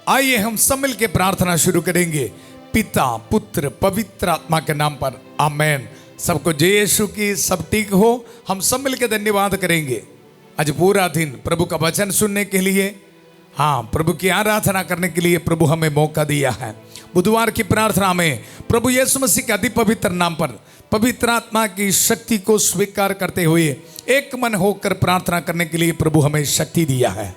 आइए हम सब मिल के प्रार्थना शुरू करेंगे। पिता पुत्र पवित्र आत्मा के नाम पर आमेन। सबको जय यीशु की। सब ठीक हो। हम सब मिल के धन्यवाद करेंगे आज पूरा दिन प्रभु का वचन सुनने के लिए, हाँ प्रभु की आराधना करने के लिए प्रभु हमें मौका दिया है। बुधवार की प्रार्थना में प्रभु यीशु मसीह के अति पवित्र नाम पर पवित्र आत्मा की शक्ति को स्वीकार करते हुए एक मन होकर प्रार्थना करने के लिए प्रभु हमें शक्ति दिया है।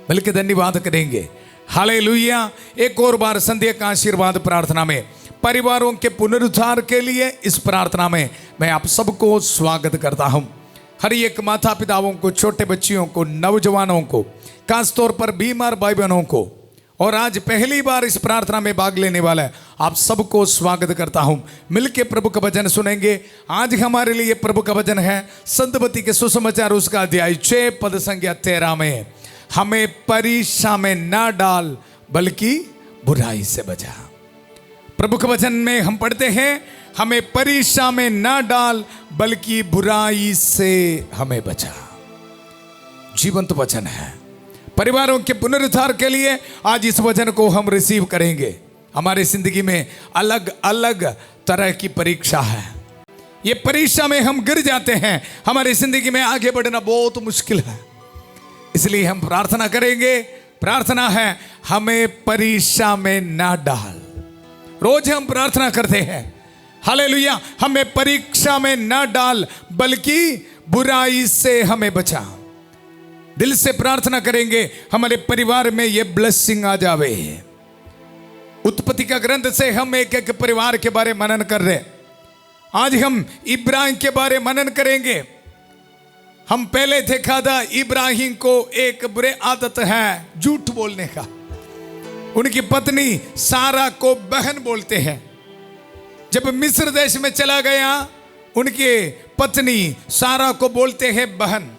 मिलकर धन्यवाद करेंगे। हालेलुया। एक और बार संध्या का आशीर्वाद प्रार्थना में परिवारों के पुनरुद्धार के लिए इस प्रार्थना में मैं आप सबको स्वागत करता हूं। हर एक माता पिताओं को, छोटे बच्चियों को, नौजवानों को, खासतौर पर बीमार भाई बहनों को और आज पहली बार इस प्रार्थना में भाग लेने वाला है आप सबको स्वागत करता हूं। मिलके प्रभु का वचन सुनेंगे। आज हमारे लिए प्रभु का वचन है संतबत्ती के सुसमाचार उसका अध्याय 6 पद संख्या 13 में, हमें परीक्षा में ना डाल बल्कि बुराई से बचा। प्रभु के वचन में हम पढ़ते हैं, हमें परीक्षा में ना डाल बल्कि बुराई से हमें बचा। जीवंत वचन है। परिवारों के पुनरुद्धार के लिए आज इस वचन को हम रिसीव करेंगे। हमारी जिंदगी में अलग अलग तरह की परीक्षा है। ये परीक्षा में हम गिर जाते हैं, हमारी जिंदगी में आगे बढ़ना बहुत मुश्किल है। इसलिए हम प्रार्थना करेंगे। प्रार्थना है, हमें परीक्षा में ना डाल। रोज हम प्रार्थना करते हैं, हालेलुया, हमें परीक्षा में ना डाल बल्कि बुराई से हमें बचा। दिल से प्रार्थना करेंगे हमारे परिवार में ये ब्लेसिंग आ जावे। उत्पत्ति का ग्रंथ से हम एक एक परिवार के बारे मनन कर रहे। आज हम इब्राहिम के बारे मनन करेंगे। हम पहले देखा था इब्राहिम को एक बुरे आदत है झूठ बोलने का। उनकी पत्नी सारा को बहन बोलते हैं। जब मिस्र देश में चला गया, उनके पत्नी सारा को बोलते हैं बहन।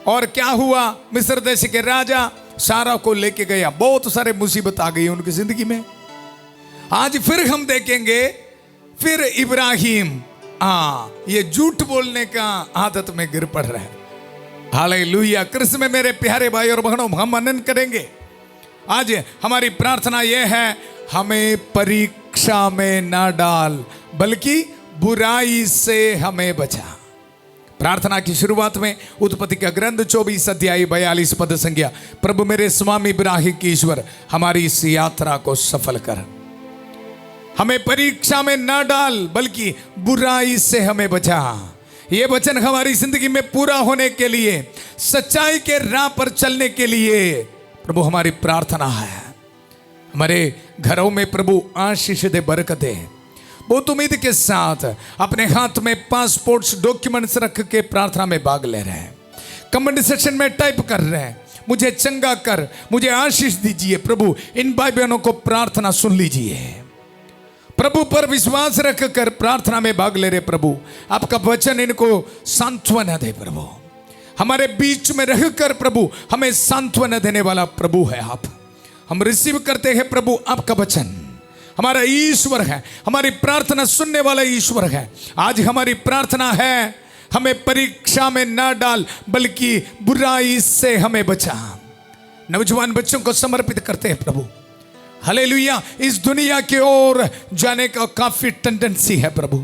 और क्या हुआ, मिस्र देश के राजा सारा को लेके गया। बहुत सारे मुसीबत आ गई उनकी जिंदगी में। आज फिर हम देखेंगे, फिर इब्राहिम ये झूठ बोलने का आदत में गिर पड़ रहा है। हालेलुया। कृष्ण में मेरे प्यारे भाई और बहनों, हम मनन करेंगे। आज हमारी प्रार्थना यह है, हमें परीक्षा में ना डाल बल्कि बुराई से हमें बचा। प्रार्थना की शुरुआत में उत्पत्ति का ग्रंथ 24 अध्याय 42 पद संख्या, प्रभु मेरे स्वामी इब्राहिम की ईश्वर हमारी इस यात्रा को सफल कर। हमें परीक्षा में ना डाल बल्कि बुराई से हमें बचा। ये वचन हमारी जिंदगी में पूरा होने के लिए, सच्चाई के राह पर चलने के लिए प्रभु हमारी प्रार्थना है। हमारे घरों में प्रभु आशीष दे, बरकत दे। बहुत उम्मीद के साथ अपने हाथ में पासपोर्ट्स डॉक्यूमेंट्स रख के प्रार्थना में भाग ले रहे हैं। कमेंट सेक्शन में टाइप कर रहे हैं, मुझे चंगा कर, मुझे आशीष दीजिए। प्रभु इन भाई बहनों को प्रार्थना सुन लीजिए। प्रभु पर विश्वास रख कर प्रार्थना में भाग ले रहे। प्रभु आपका वचन इनको सांत्वना दे। प्रभु हमारे बीच में रहकर प्रभु हमें सांत्वना देने वाला प्रभु है आप। हम रिसीव करते हैं प्रभु आपका वचन। हमारा ईश्वर है, हमारी प्रार्थना सुनने वाला ईश्वर है। आज हमारी प्रार्थना है, हमें परीक्षा में ना डाल बल्कि बुराई से हमें बचा। नौजवान बच्चों को समर्पित करते हैं प्रभु। हालेलुया। इस दुनिया की ओर जाने का काफी टेंडेंसी है प्रभु।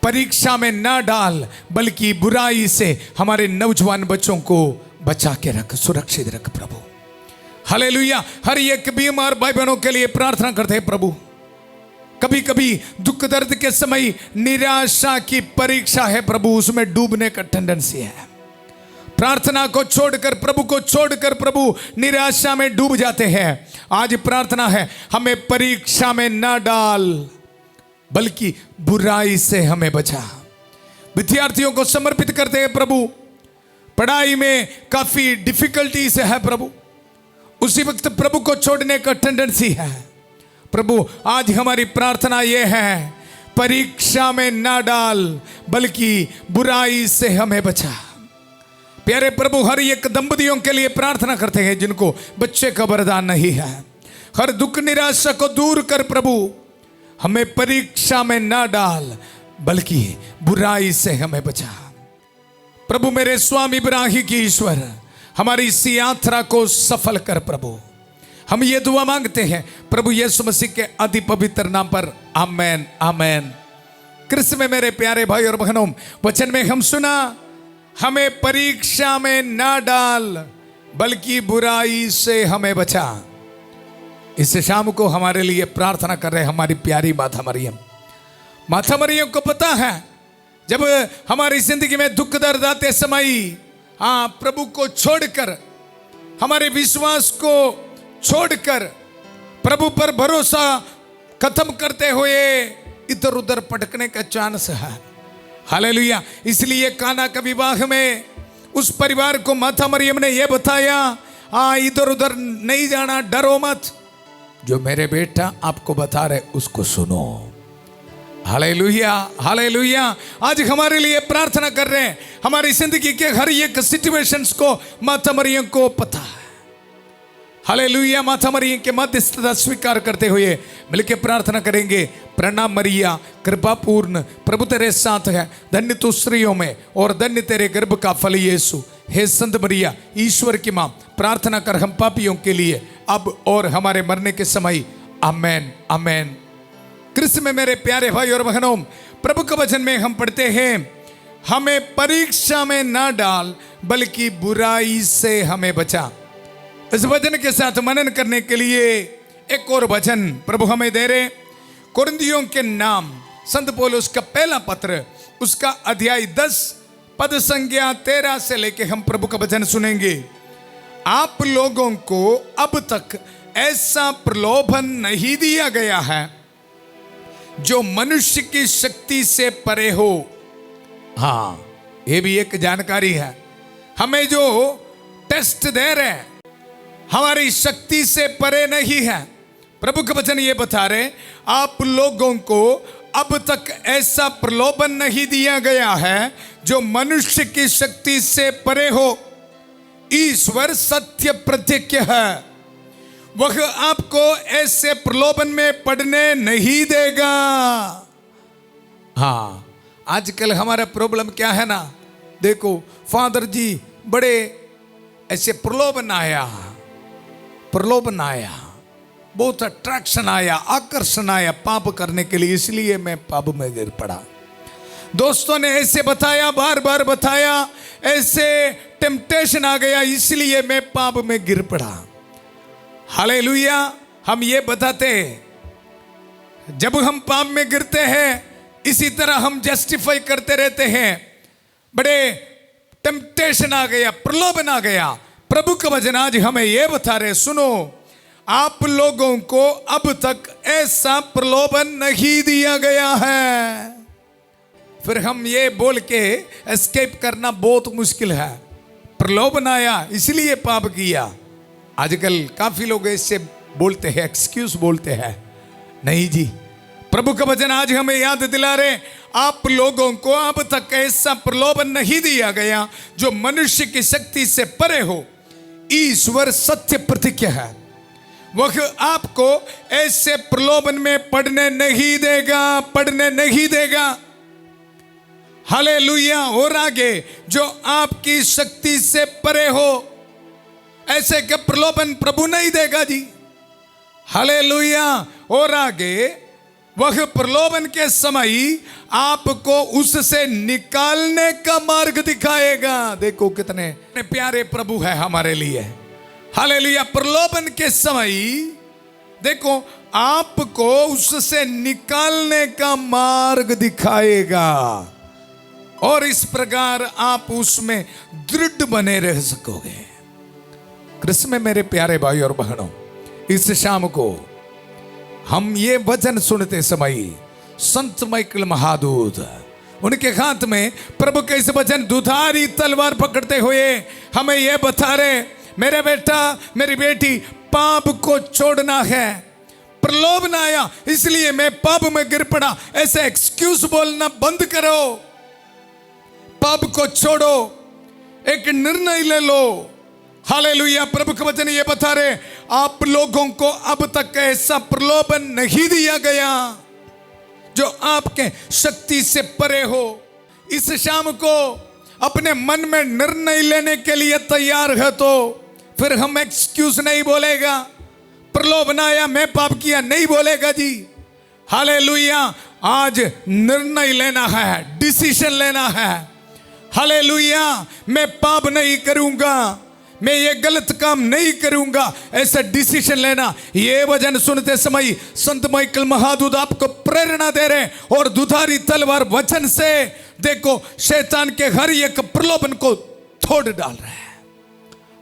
परीक्षा में ना डाल बल्कि बुराई से हमारे नौजवान बच्चों को बचा के रख, सुरक्षित रख प्रभु। हालेलुया। हर एक बीमार भाई बहनों के लिए प्रार्थना करते हैं प्रभु। कभी कभी दुख दर्द के समय निराशा की परीक्षा है प्रभु, उसमें डूबने का टेंडेंसी है। प्रार्थना को छोड़कर, प्रभु को छोड़कर प्रभु निराशा में डूब जाते हैं। आज प्रार्थना है, हमें परीक्षा में ना डाल बल्कि बुराई से हमें बचा। विद्यार्थियों को समर्पित करते हैं प्रभु। पढ़ाई में काफी डिफिकल्टी से है प्रभु, उसी वक्त प्रभु को छोड़ने का टेंडेंसी है प्रभु। आज हमारी प्रार्थना यह है, परीक्षा में ना डाल बल्कि बुराई से हमें बचा। प्यारे प्रभु, हर एक दंपतियों के लिए प्रार्थना करते हैं जिनको बच्चे का वरदान नहीं है। हर दुख निराशा को दूर कर प्रभु, हमें परीक्षा में ना डाल बल्कि बुराई से हमें बचा। प्रभु मेरे स्वामी इब्राहिम की ईश्वर हमारी इस यात्रा को सफल कर प्रभु। हम ये दुआ मांगते हैं प्रभु यीशु मसीह के अति पवित्र नाम पर, आमेन आमेन। कृष्ण में मेरे प्यारे भाई और बहनों, वचन में हम सुना, हमें परीक्षा में ना डाल बल्कि बुराई से हमें बचा। इस शाम को हमारे लिए प्रार्थना कर रहे हमारी प्यारी माता मरियम। माता मरियम को पता है जब हमारी जिंदगी में दुख दर्द आते समय, हाँ, प्रभु को छोड़कर, हमारे विश्वास को छोड़कर प्रभु पर भरोसा खत्म करते हुए इधर उधर पटकने का चांस है। हालेलुया। इसलिए काना का विवाह में उस परिवार को माता मरियम ने यह बताया, हाँ, इधर उधर नहीं जाना, डरो मत, जो मेरे बेटा आपको बता रहे उसको सुनो। Hallelujah hallelujah. आज हमारे लिए प्रार्थना कर रहे हैं, हमारी जिंदगी के हर एक सिचुएशंस को माता मरियम को पता है। हालेलुया। माता मरियम के मध्यस्थता स्वीकार करते हुए मिलकर प्रार्थना करेंगे। प्रणाम मरिया, कृपा पूर्ण, प्रभु तेरे साथ है, धन्य तू स्त्रियों में और धन्य तेरे गर्भ का फल यीशु। हे संत मरिया, ईश्वर की मां, प्रार्थना कर हम पापियों के लिए अब और हमारे मरने के समय, आमेन आमेन। कृष्ण में मेरे प्यारे भाई और बहनों, प्रभु के वचन में हम पढ़ते हैं, हमें परीक्षा में ना डाल बल्कि बुराई से हमें बचा। इस वचन के साथ मनन करने के लिए एक और वचन प्रभु हमें दे रहे, कुरिन्थियों के नाम संत पौलुस का पहला पत्र, उसका अध्याय 10 पद संख्या 13 से लेके हम प्रभु का वचन सुनेंगे। आप लोगों को अब तक ऐसा प्रलोभन नहीं दिया गया है जो मनुष्य की शक्ति से परे हो। हाँ, ये भी एक जानकारी है। हमें जो टेस्ट दे रहे हैं हमारी शक्ति से परे नहीं है। प्रभु का वचन ये बता रहे, आप लोगों को अब तक ऐसा प्रलोभन नहीं दिया गया है जो मनुष्य की शक्ति से परे हो। ईश्वर सत्य प्रतिज्ञ है, वह आपको ऐसे प्रलोभन में पड़ने नहीं देगा। हाँ, आजकल हमारा प्रॉब्लम क्या है ना, देखो फादर जी बड़े ऐसे प्रलोभन आया, बहुत अट्रैक्शन आया, आकर्षण आया पाप करने के लिए, इसलिए मैं पाप में गिर पड़ा। दोस्तों ने ऐसे बताया, बार बार बताया, ऐसे टेम्पटेशन आ गया, इसलिए मैं पाप में गिर पड़ा। हालेलुया। हम ये बताते हैं जब हम पाप में गिरते हैं इसी तरह हम जस्टिफाई करते रहते हैं, बड़े टेम्पटेशन आ गया, प्रलोभन आ गया। प्रभु का वचन आज हमें यह बता रहे, सुनो, आप लोगों को अब तक ऐसा प्रलोभन नहीं दिया गया है। फिर हम ये बोल के एस्केप करना बहुत मुश्किल है। प्रलोभन आया इसलिए पाप किया। आजकल काफी लोग इससे बोलते हैं, एक्सक्यूज बोलते हैं। नहीं जी, प्रभु का वचन आज हमें याद दिला रहे, आप लोगों को अब तक ऐसा प्रलोभन नहीं दिया गया जो मनुष्य की शक्ति से परे हो। ईश्वर सत्य प्रतिज्ञ है, वह आपको ऐसे प्रलोभन में पड़ने नहीं देगा। हालेलुया। और आगे, जो आपकी शक्ति से परे हो, ऐसे के प्रलोभन प्रभु नहीं देगा जी। हालेलुया। और आगे, वह प्रलोभन के समय आपको उससे निकालने का मार्ग दिखाएगा। देखो कितने प्यारे प्रभु है हमारे लिए। हालेलुया। प्रलोभन के समय देखो आपको उससे निकालने का मार्ग दिखाएगा और इस प्रकार आप उसमें दृढ़ बने रह सकोगे। कृष्ण में मेरे प्यारे भाई और बहनों, इस शाम को हम ये वचन सुनते समय संत माइकल महादूत, उनके हाथ में प्रभु के इस वचन दुधारी तलवार पकड़ते हुए हमें यह बता रहे, मेरे बेटा मेरी बेटी, पाप को छोड़ना है। प्रलोभन आया इसलिए मैं पाप में गिर पड़ा, ऐसे एक्सक्यूज बोलना बंद करो। पाप को छोड़ो, एक निर्णय ले लो। हालेलुया। प्रभु का वचन ये बता रहे, आप लोगों को अब तक ऐसा प्रलोभन नहीं दिया गया जो आपके शक्ति से परे हो। इस शाम को अपने मन में निर्णय लेने के लिए तैयार है तो फिर हम एक्सक्यूज नहीं बोलेगा, प्रलोभन आया मैं पाप किया नहीं बोलेगा जी। हालेलुया, आज निर्णय लेना है, डिसीजन लेना है। हालेलुया, मैं पाप नहीं करूंगा, मैं ये गलत काम नहीं करूंगा, ऐसा डिसीजन लेना। ये वचन सुनते समय संत माइकल महादूत आपको प्रेरणा दे रहे हैं और दुधारी तलवार वचन से देखो शैतान के हर एक प्रलोभन को तोड़ डाल रहा है।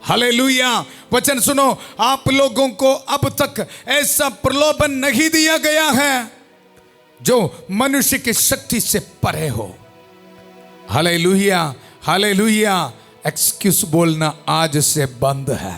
हालेलुया, वचन सुनो, आप लोगों को अब तक ऐसा प्रलोभन नहीं दिया गया है जो मनुष्य की शक्ति से परे हो। हालेलुया, हालेलुया, एक्सक्यूज बोलना आज से बंद है।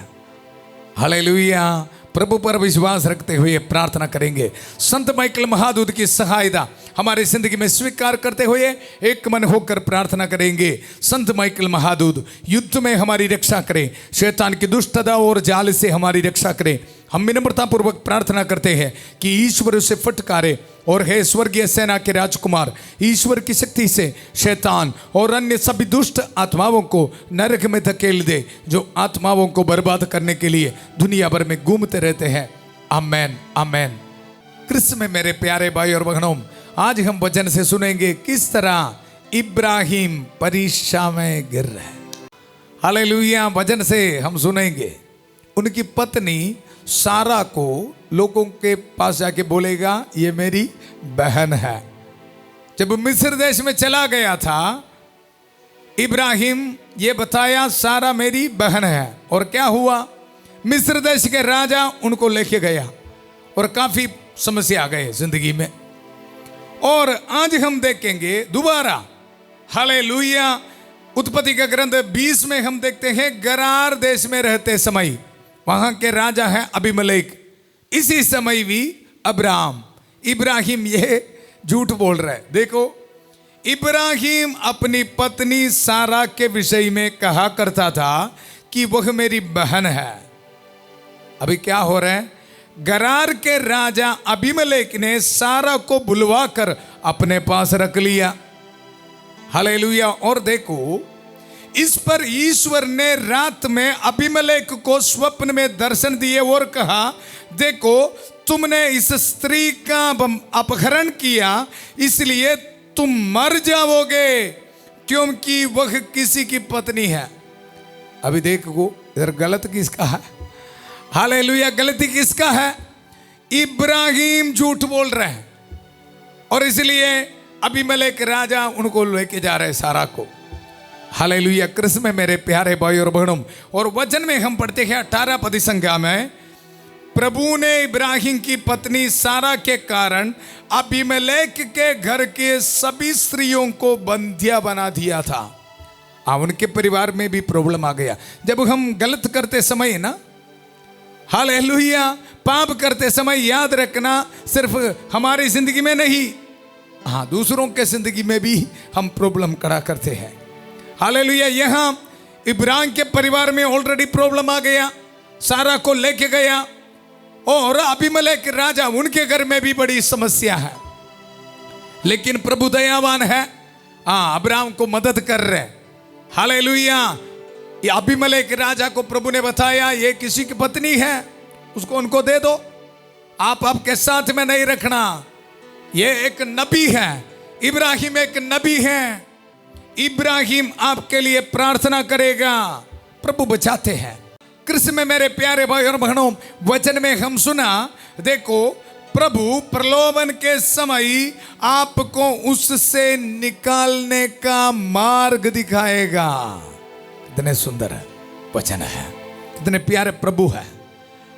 हालेलुया, प्रभु पर विश्वास रखते हुए प्रार्थना करेंगे। संत माइकल महादूत की सहायता हमारी जिंदगी में स्वीकार करते हुए एक मन होकर प्रार्थना करेंगे। संत माइकल महादूत युद्ध में हमारी रक्षा करें, शैतान की दुष्टता और जाल से हमारी रक्षा करें। हम विनम्रता पूर्वक प्रार्थना करते हैं कि ईश्वर उसे फटकारे और हे स्वर्गीय सेना के राजकुमार, ईश्वर की शक्ति से शैतान और अन्य सभी दुष्ट आत्माओं को नरक में धकेल दे, जो आत्माओं को बर्बाद करने के लिए दुनिया भर में घूमते रहते हैं। आमेन, आमेन। कृष्ण में मेरे प्यारे भाई और बहनों, आज हम वचन से सुनेंगे किस तरह इब्राहिम परीक्षा में गिर रहे हैं। हालेलुया, वचन से हम सुनेंगे उनकी पत्नी सारा को लोगों के पास जाके बोलेगा ये मेरी बहन है। जब मिस्र देश में चला गया था इब्राहिम, ये बताया सारा मेरी बहन है, और क्या हुआ, मिस्र देश के राजा उनको लेके गया और काफी समस्या आ गए जिंदगी में। और आज हम देखेंगे दोबारा, हालेलुया, उत्पत्ति का ग्रंथ 20 में हम देखते हैं गरार देश में रहते समय वहां के राजा है अबीमेलेक। इसी समय भी अब्राहम, इब्राहिम ये झूठ बोल रहा है। देखो, इब्राहिम अपनी पत्नी सारा के विषय में कहा करता था कि वह मेरी बहन है। अभी क्या हो रहा है, गरार के राजा अबीमेलेक ने सारा को बुलवाकर अपने पास रख लिया। हालेलुया, और देखो इस पर ईश्वर ने रात में अबीमेलेक को स्वप्न में दर्शन दिए और कहा, देखो तुमने इस स्त्री का अपहरण किया, इसलिए तुम मर जाओगे क्योंकि वह किसी की पत्नी है। अभी देखो इधर गलत किसका है। हालेलुया, गलती किसका है, इब्राहिम झूठ बोल रहे हैं और इसलिए अबीमेलेक राजा उनको लेके जा रहे सारा को। हालेलुया, कृष्ण में मेरे प्यारे भाई और बहनों, और वचन में हम पढ़ते हैं 18 पद संख्या में, प्रभु ने इब्राहिम की पत्नी सारा के कारण अबीमेलेक के घर के सभी स्त्रियों को बंधिया बना दिया था। उनके परिवार में भी प्रॉब्लम आ गया। जब हम गलत करते समय ना, हालेलुया, पाप करते समय याद रखना सिर्फ हमारी जिंदगी में नहीं, हाँ दूसरों के जिंदगी में भी हम प्रॉब्लम करा करते हैं। हालेलुया, यहाँ इब्राहिम के परिवार में ऑलरेडी प्रॉब्लम आ गया, सारा को लेके गया, और अबीमेलेक राजा उनके घर में भी बड़ी समस्या है। लेकिन प्रभु दयावान है, अब्राहम को मदद कर रहे। हालेलुया, ये अबीमेलेक राजा को प्रभु ने बताया ये किसी की पत्नी है, उसको उनको दे दो, आप आपके साथ में नहीं रखना। ये एक नबी है, इब्राहिम एक नबी है, इब्राहिम आपके लिए प्रार्थना करेगा, प्रभु बचाते हैं। कृष्ण में मेरे प्यारे भाई और बहनों, वचन में हम सुना, देखो प्रभु प्रलोभन के समय आपको उससे निकालने का मार्ग दिखाएगा। कितने सुंदर है वचन है, कितने प्यारे प्रभु है।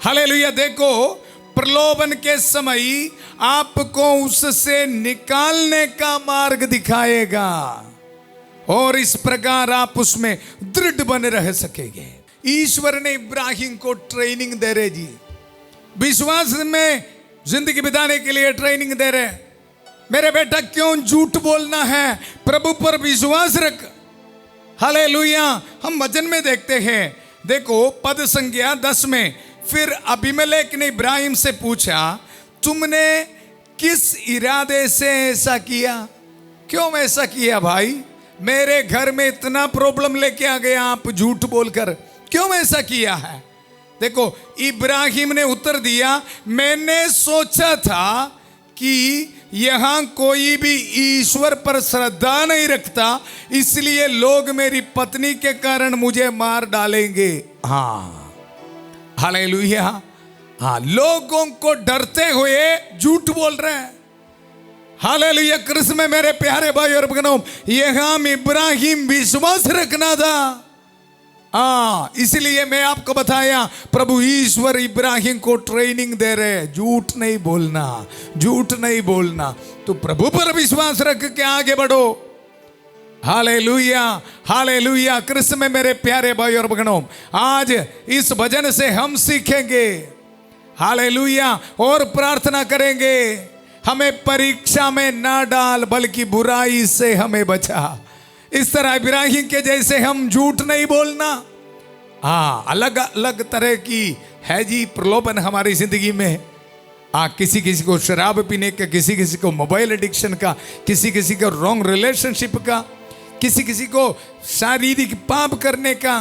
हालेलुया, देखो प्रलोभन के समय आपको उससे निकालने का मार्ग दिखाएगा और इस प्रकार आप उसमें दृढ़ बने रह सकेंगे। ईश्वर ने इब्राहिम को ट्रेनिंग दे रहे जी, विश्वास में जिंदगी बिताने के लिए ट्रेनिंग दे रहे। मेरे बेटा क्यों झूठ बोलना है, प्रभु पर विश्वास रख। हालेलुया, हम वचन में देखते हैं, देखो पद संख्या 10 में, फिर अबीमेलेक ने इब्राहिम से पूछा, तुमने किस इरादे से ऐसा किया? क्यों ऐसा किया भाई? मेरे घर में इतना प्रॉब्लम लेके आ गया, आप झूठ बोलकर क्यों ऐसा किया है? देखो इब्राहिम ने उत्तर दिया, मैंने सोचा था कि यहां कोई भी ईश्वर पर श्रद्धा नहीं रखता, इसलिए लोग मेरी पत्नी के कारण मुझे मार डालेंगे। हाँ, हालेलुया। हाँ, लोगों को डरते हुए झूठ बोल रहे हैं। हालेलुया। कृष्ण में मेरे प्यारे भाई और बहनों, यहां इब्राहिम विश्वास रखना था। इसलिए मैं आपको बताया, प्रभु ईश्वर इब्राहिम को ट्रेनिंग दे रहे, झूठ नहीं बोलना, झूठ नहीं बोलना। तो प्रभु पर विश्वास रख के आगे बढ़ो। Hallelujah, hallelujah. कृष्ण में मेरे प्यारे भाई और बहनों, आज इस भजन से हम सीखेंगे, हालेलुया, और प्रार्थना करेंगे, हमें परीक्षा में ना डाल बल्कि बुराई से हमें बचा। इस तरह इब्राहिम के जैसे हम झूठ नहीं बोलना। अलग अलग तरह की है जी प्रलोभन हमारी जिंदगी में। किसी किसी को शराब पीने का, किसी किसी को मोबाइल एडिक्शन का, किसी किसी को रॉन्ग रिलेशनशिप का, किसी किसी को शारीरिक पाप करने का।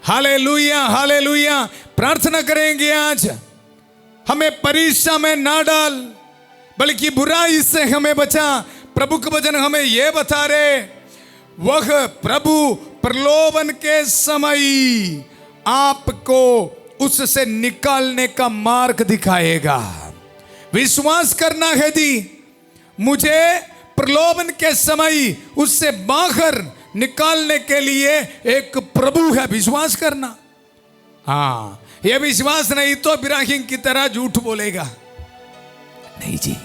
Hallelujah, hallelujah. प्रार्थना करेंगे आज, हमें परीक्षा में ना डाल बल्कि बुराई से हमें बचा। प्रभु का वचन हमें यह बता रहे, वह प्रभु प्रलोभन के समय आपको उससे निकालने का मार्ग दिखाएगा। विश्वास करना है जी, मुझे प्रलोभन के समय उससे बाहर निकालने के लिए एक प्रभु है। विश्वास करना। यह विश्वास नहीं तो इब्राहिम की तरह झूठ बोलेगा नहीं जी।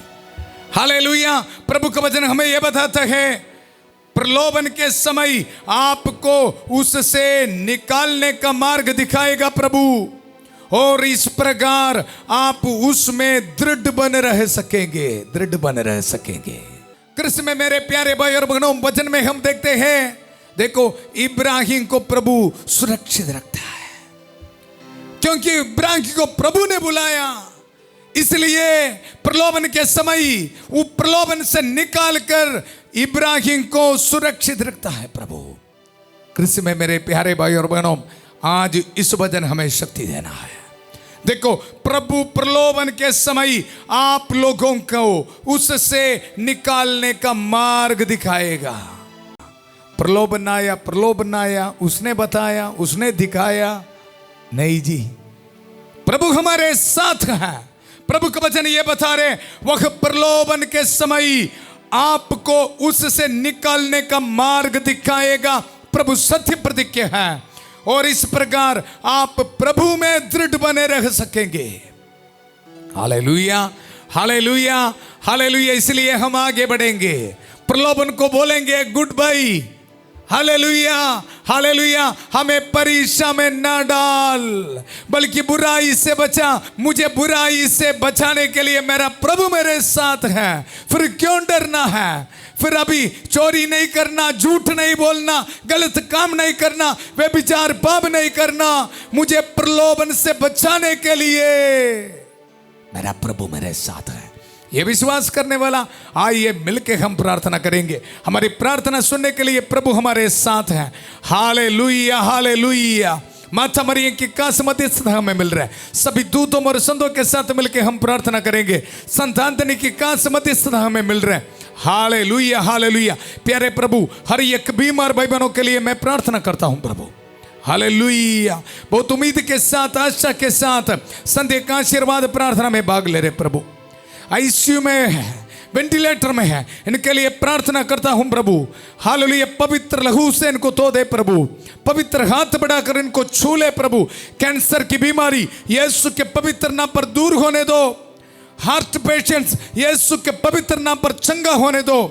हालेलुया। प्रभु का वचन हमें यह बताता है, प्रलोभन के समय आपको उससे निकालने का मार्ग दिखाएगा प्रभु, और इस प्रकार आप उसमें दृढ़ बन रह सकेंगे, दृढ़ बन रह सकेंगे। कृष्ण में मेरे प्यारे भाई और बहनों, वचन में हम देखते हैं, देखो इब्राहिम को प्रभु सुरक्षित रखता है, क्योंकि इब्राहिम को प्रभु ने बुलाया। इसलिए प्रलोभन के समय वो प्रलोभन से निकालकर इब्राहिम को सुरक्षित रखता है प्रभु। कृष्ण में मेरे प्यारे भाई और बहनों, आज इस वचन हमें शक्ति देना है। देखो प्रभु प्रलोभन के समय आप लोगों को उससे निकालने का मार्ग दिखाएगा। प्रलोभन आया, उसने बताया, उसने दिखाया नहीं जी, प्रभु हमारे साथ है। प्रभु का वचन ये बता रहे, वह प्रलोभन के समय आपको उससे निकालने का मार्ग दिखाएगा। प्रभु सत्य प्रतिज्ञा है, और इस प्रकार आप प्रभु में दृढ़ बने रह सकेंगे। Hallelujah, hallelujah, hallelujah. इसलिए हम आगे बढ़ेंगे, प्रलोभन को बोलेंगे गुड बाय। Hallelujah, hallelujah. हमें परीक्षा में ना डाल बल्कि बुराई से बचा। मुझे बुराई से बचाने के लिए मेरा प्रभु मेरे साथ है, फिर क्यों डरना है? फिर अभी चोरी नहीं करना, झूठ नहीं बोलना, गलत काम नहीं करना, व्यभिचार पाप नहीं करना। मुझे प्रलोभन से बचाने के लिए मेरा प्रभु मेरे साथ है। ये विश्वास करने वाला, आइए मिलके हम प्रार्थना करेंगे। हमारी प्रार्थना सुनने के लिए प्रभु हमारे साथ है। Hallelujah, hallelujah. माता मरियम की कास मध्यस्थता हमें मिल रहा है। सभी दूतों और संतों के साथ मिलके हम प्रार्थना करेंगे। संतान देने की कास मध्यस्थता हमें मिल रहा है। Hallelujah, hallelujah. प्यारे प्रभु, हर एक बीमार भाई बहनों के लिए मैं प्रार्थना करता हूं प्रभु। हालेलुया। बहुत उम्मीद के साथ, आशा के साथ संध्या का आशीर्वाद प्रार्थना में भाग ले रहे प्रभु। आईसीयू में है, वेंटिलेटर में है, इनके लिए प्रार्थना करता हूं प्रभु। हालेलुया। पवित्र लहू से इनको धो दे प्रभु, पवित्र हाथ बढ़ाकर इनको छू ले प्रभु। कैंसर की बीमारी यीशु के पवित्र नाम पर दूर होने दो। हार्ट पेशेंट्स यीशु के पवित्र नाम पर चंगा होने दो।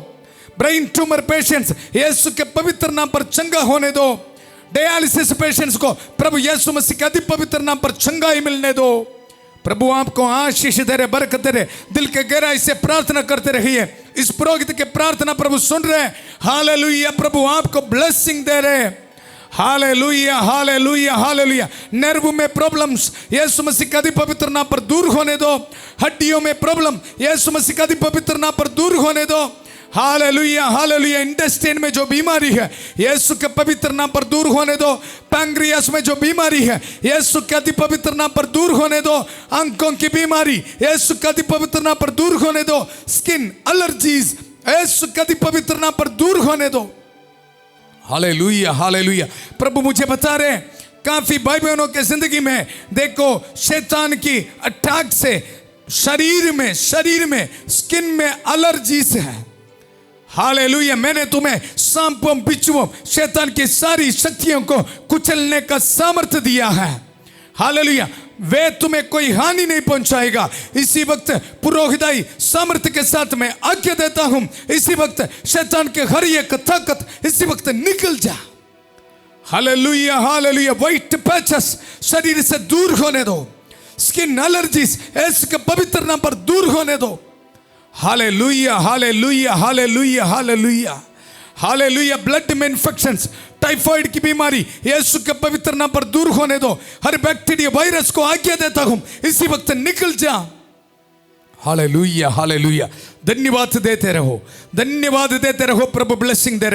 ब्रेन ट्यूमर पेशेंट्स यीशु के पवित्र नाम पर चंगा होने दो। डायलिसिस पेशेंट्स को प्रभु यीशु मसीह के अति पवित्र नाम पर चंगाई मिलने दो। प्रभु आपको आशीष दे रहे, बरकत दे रहे। दिल के गहराई से प्रार्थना करते रहिए। इस पुरोहित के प्रार्थना प्रभु सुन रहे। हालेलुया। प्रभु आपको ब्लेसिंग दे रहे। Hallelujah, hallelujah, hallelujah. नर्व में प्रॉब्लम्स यीशु मसीह के अति पवित्र नाम पर दूर होने दो। हड्डियों में प्रॉब्लम यीशु मसीह के अति पवित्र नाम पर दूर होने दो। Hallelujah hallelujah. इंटेस्टाइन में जो बीमारी है यीशु के पवित्र नाम पर दूर होने दो। पैंक्रियास में जो बीमारी है यीशु के अति पवित्र नाम पर दूर होने दो। आंखों की बीमारी यीशु के अति पवित्र नाम पर दूर होने दो। स्किन एलर्जीज यीशु के अति पवित्र नाम पर दूर होने दो। Hallelujah hallelujah. प्रभु मुझे बता रहे हैं काफी भाई बहनों के जिंदगी में देखो शैतान की अटैक से शरीर में स्किन में एलर्जीज है। हालेलुया। मैंने तुम्हें सांपों बिच्छुओं शैतान की सारी शक्तियों को कुचलने का सामर्थ्य दिया है। हालेलुया। वे तुम्हें कोई हानि नहीं पहुंचाएगा। इसी वक्त पुरोहिताई सामर्थ्य के साथ मैं आज्ञा देता हूं, इसी वक्त शैतान के हर एक ताकत इसी वक्त निकल जा। Hallelujah hallelujah. व्हाइट पैचेस शरीर से दूर होने दो। स्किन एलर्जीज इसके पवित्र नाम पर दूर होने दो। Hallelujah hallelujah hallelujah hallelujah hallelujah. Blood में इंफेक्शंस टाइफाइड की बीमारी यीशु के पवित्र नाम पर दूर होने दो। हर बैक्टीरिया वायरस को आज्ञा देता हूं इसी वक्त निकल जा। Hallelujah hallelujah. धन्यवाद देते रहो, धन्यवाद देते रहो। प्रभु ब्लेसिंग दे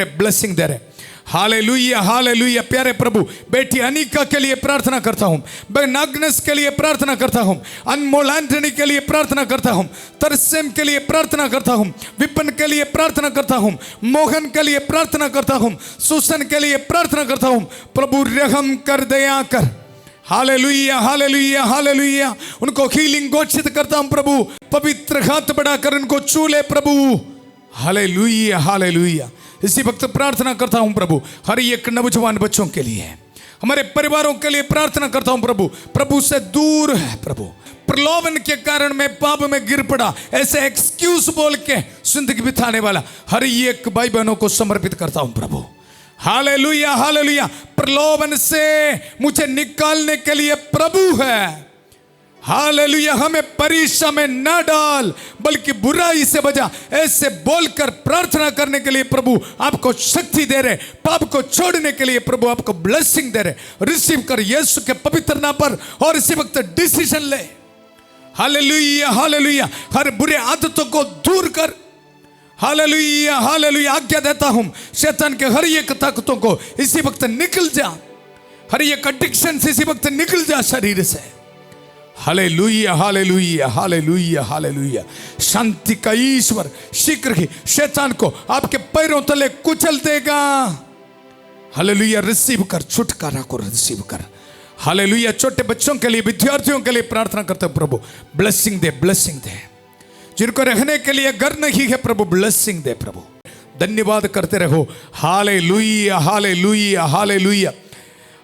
रहे। Hallelujah hallelujah. प्यारे प्रभु बेटी अनिका के लिए प्रार्थना करता हूं, नागनेस के लिए प्रार्थना करता हूं, अनमोल एंटनी के लिए प्रार्थना करता हूं, तरसेम के लिए प्रार्थना करता हूं, विपिन के लिए प्रार्थना करता हूं, मोहन के लिए प्रार्थना करता हूं, सुसन के लिए प्रार्थना करता हूं। प्रभु रहम कर, दया कर। Hallelujah hallelujah hallelujah. उनको हीलिंग घोषित करता हूं प्रभु। पवित्र हाथ बढ़ाकर उनको छू ले प्रभु। Hallelujah hallelujah. इसी वक्त प्रार्थना करता हूं प्रभु हर एक नौजवान बच्चों के लिए, हमारे परिवारों के लिए प्रार्थना करता हूं प्रभु। प्रभु से दूर है प्रभु, प्रलोभन के कारण मैं पाप में गिर पड़ा ऐसे एक्सक्यूज बोल के जिंदगी बिताने वाला हर एक भाई बहनों को समर्पित करता हूं प्रभु। Hallelujah hallelujah. प्रलोभन से मुझे निकालने के लिए प्रभु है। हालेलुया। हमें परीक्षा में ना डाल बल्कि बुराई से बचा, ऐसे बोलकर प्रार्थना करने के लिए प्रभु आपको शक्ति दे रहे। पाप को छोड़ने के लिए प्रभु आपको ब्लेसिंग दे रहे। रिसीव कर यीशु के पवित्र नाम पर और इसी वक्त डिसीजन ले। Hallelujah hallelujah. हर बुरे आदतों को दूर कर। Hallelujah hallelujah. आज्ञा देता हूं शैतान के हर एक ताकतों को इसी वक्त निकल जा। हर एक एडिक्शन से इसी वक्त निकल जा शरीर से। Hallelujah hallelujah hallelujah hallelujah. शांति का ईश्वर शीघ्र ही शैतान को आपके पैरों तले कुचल देगा। हालेलुया। रिसीव कर, छुटकारा को रिसीव कर। हालेलुया। छोटे बच्चों के लिए, विद्यार्थियों के लिए प्रार्थना करते हैं प्रभु ब्लेसिंग दे, ब्लेसिंग दे। जिनको रहने के लिए घर नहीं है प्रभु ब्लेसिंग दे प्रभु। धन्यवाद करते रहो। Hallelujah hallelujah hallelujah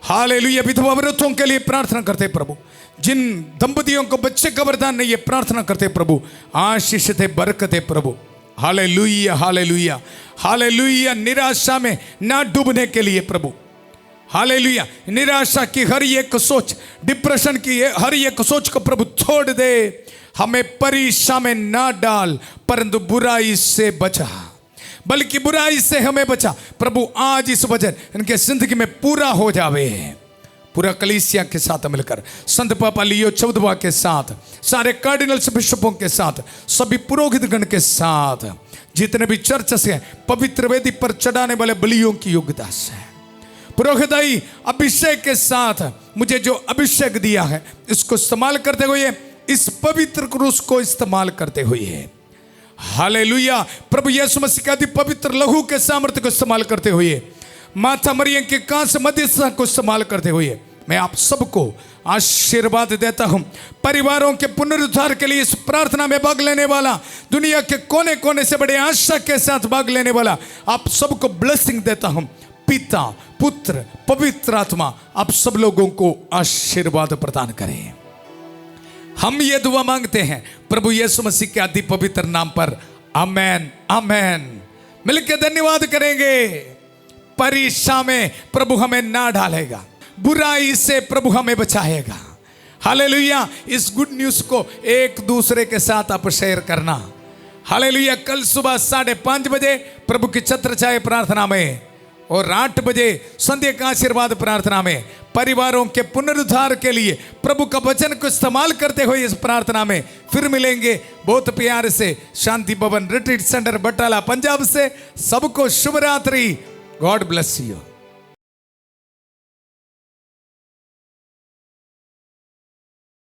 hallelujah. विधवा औरतों के लिए प्रार्थना करते प्रभु। जिन दंपतियों को बच्चे का वरदान नहीं है प्रार्थना करते प्रभु आशीष दे, बरकत है प्रभु। Hallelujah hallelujah hallelujah. निराशा में ना डूबने के लिए प्रभु। हालेलुया। निराशा की हर एक सोच, डिप्रेशन की हर एक सोच को प्रभु छोड़ दे। हमें परीक्षा में ना डाल परंतु बुराई से बचा, बल्कि बुराई से हमें बचा प्रभु। आज इस वचन इनके जिंदगी में पूरा हो जावे। पूरा कलीसिया के साथ मिलकर, संत पापा लियो चौदवा के साथ, सारे कार्डिनल्स बिशपों के साथ, सभी पुरोहित गण के साथ, जितने भी चर्च से पवित्र वेदी पर चढ़ाने वाले बलियों की योग्यता से, पुरोहिताई अभिषेक के साथ मुझे जो अभिषेक दिया है इसको इस्तेमाल करते हुए, इस पवित्र क्रूस को इस्तेमाल करते हुए, हालेलुया। प्रभु यीशु मसीह का पवित्र लहू के सामर्थ्य को इस्तेमाल करते हुए, माता मरियम के कांस मध्यस्थता को इस्तेमाल करते हुए मैं आप सबको आशीर्वाद देता हूं। परिवारों के पुनरुद्धार के लिए इस प्रार्थना में भाग लेने वाला, दुनिया के कोने कोने से बड़े आशा के साथ भाग लेने वाला आप सबको ब्लेसिंग देता हूं। पिता, पुत्र, पवित्र आत्मा आप सब लोगों को आशीर्वाद प्रदान करें। हम ये दुआ मांगते हैं प्रभु यीशु मसीह के अति पवित्र नाम पर, आमेन आमेन। मिलकर धन्यवाद करेंगे। परीक्षा में प्रभु हमें ना डालेगा, बुराई से प्रभु हमें बचाएगा। हालेलुया। इस गुड न्यूज़ को एक दूसरे के साथ आप शेयर करना। हालेलुया। कल सुबह 5:30 बजे प्रभु की छत्र छाया प्रार्थना में और 8 बजे संध्या का आशीर्वाद प्रार्थना में परिवारों के पुनरुद्धार के लिए प्रभु का वचन को इस्तेमाल करते हुए इस प्रार्थना में फिर मिलेंगे। बहुत प्यार से शांति भवन रिट्रीट सेंटर बटाला पंजाब से सबको शुभ रात्रि। God bless you.